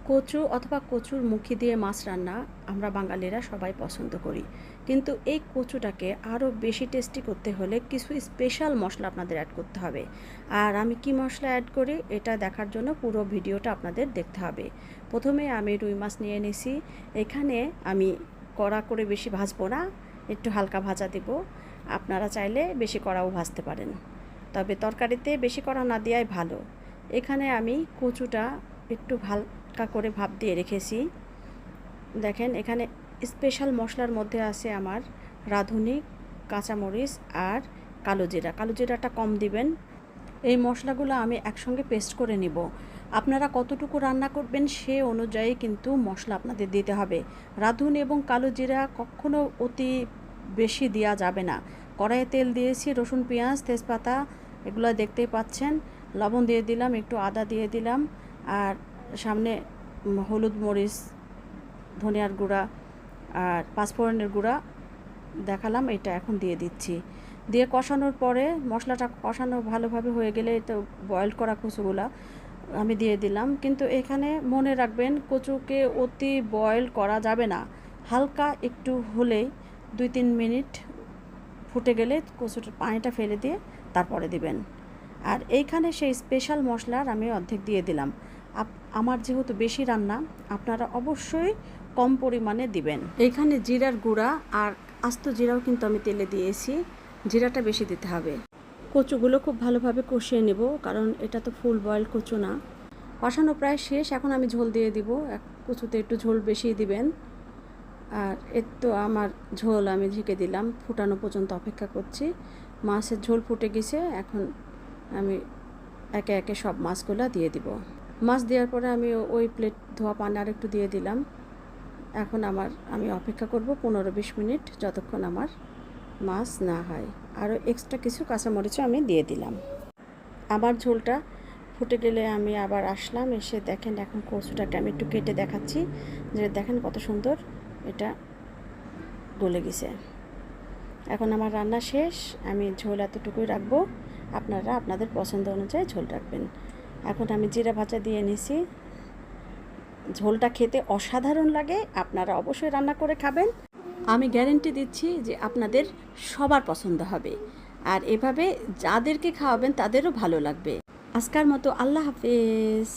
কচু অথবা কচুর মুখি দিয়ে মাছ রান্না আমরা বাঙালিরা সবাই পছন্দ করি, কিন্তু এই কচুটাকে আরও বেশি টেস্টি করতে হলে কিছু স্পেশাল মশলা আপনাদের অ্যাড করতে হবে। আর আমি কি মশলা অ্যাড করি এটা দেখার জন্য পুরো ভিডিওটা আপনাদের দেখতে হবে। প্রথমে আমি রুই মাছ নিয়ে নিছি। এখানে আমি কড়া করে বেশি ভাজবো না, একটু হালকা ভাজা দেব। আপনারা চাইলে বেশি কড়াও ভাজতে পারেন, তবে তরকারিতে বেশি কড়া না দেওয়াই ভালো। এখানে আমি কচুটা একটু হালকা করে ভাপ দিয়ে রেখেছি। দেখেন এখানে স্পেশাল মশলার মধ্যে আছে আমার রাঁধুনি, কাঁচামরিচ আর কালো জিরা। কালো জিরাটা কম দিবেন। এই মশলাগুলো আমি একসঙ্গে পেস্ট করে নিব। আপনারা কতটুকু রান্না করবেন সে অনুযায়ী কিন্তু মশলা আপনাদের দিতে হবে। রাঁধুনি এবং কালো জিরা কখনো অতি বেশি দেওয়া যাবে না। কড়াইয়ে তেল দিয়েছি, রসুন, পেঁয়াজ, তেজপাতা এগুলো দেখতেই পাচ্ছেন। লবণ দিয়ে দিলাম, একটু আদা দিয়ে দিলাম, আর সামনে হলুদ, মরিচ, ধনিয়ার গুঁড়া আর পাঁচফোড়নের গুঁড়া দেখালাম, এটা এখন দিয়ে দিচ্ছি। দিয়ে কষানোর পরে মশলাটা কষানো ভালোভাবে হয়ে গেলে তো বয়েল করা কচুগুলা আমি দিয়ে দিলাম। কিন্তু এখানে মনে রাখবেন কচুকে অতি বয়েল করা যাবে না, হালকা একটু হলেই 2-3 মিনিট ফুটে গেলে কচুটার পানিটা ফেলে দিয়ে তারপরে দিবেন। আর এইখানে সেই স্পেশাল মশলার আমি অর্ধেক দিয়ে দিলাম। আমার যেহেতু বেশি রান্না, আপনারা অবশ্যই কম পরিমাণে দিবেন। এইখানে জিরার গুঁড়া আর আস্ত জিরাও কিন্তু আমি তেলে দিয়েছি, জিরাটা বেশি দিতে হবে। কচুগুলো খুব ভালোভাবে কষিয়ে নেব, কারণ এটা তো ফুল বয়েল কচু না। কষানো প্রায় শেষ, এখন আমি ঝোল দিয়ে দিব। কচুতে একটু ঝোল বেশি দিবেন। আর এর তো আমার ঝোল আমি ঢেকে দিলাম, ফুটানো পর্যন্ত অপেক্ষা করছি। মাছের ঝোল ফুটে গেছে, এখন আমি একে একে সব মাছগুলো দিয়ে দিব। মাছ দেওয়ার পরে আমি ওই প্লেট ধোয়া পানি আর একটু দিয়ে দিলাম। এখন আমি অপেক্ষা করব 15-20 মিনিট, যতক্ষণ আমার মাছ না হয়। আরও এক্সট্রা কিছু কাঁচামরিচও আমি দিয়ে দিলাম। আমার ঝোলটা ফুটে গেলে আমি আবার আসলাম, এসে দেখেন এখন কচুটাকে আমি একটু কেটে দেখাচ্ছি, যে দেখেন কত সুন্দর এটা গলে গেছে। এখন আমার রান্না শেষ, আমি ঝোল এতটুকুই রাখবো, আপনারা আপনাদের পছন্দ অনুযায়ী ঝোল রাখবেন। এখন আমি জিরা ভাজা দিয়ে নিছি। ঝোলটা খেতে অসাধারণ লাগে, আপনারা অবশ্যই রান্না করে খাবেন। আমি গ্যারেন্টি দিচ্ছি যে আপনাদের সবার পছন্দ হবে, আর এভাবে যাদেরকে খাওয়াবেন তাদেরও ভালো লাগবে। আজকের মতো আল্লাহ হাফেজ।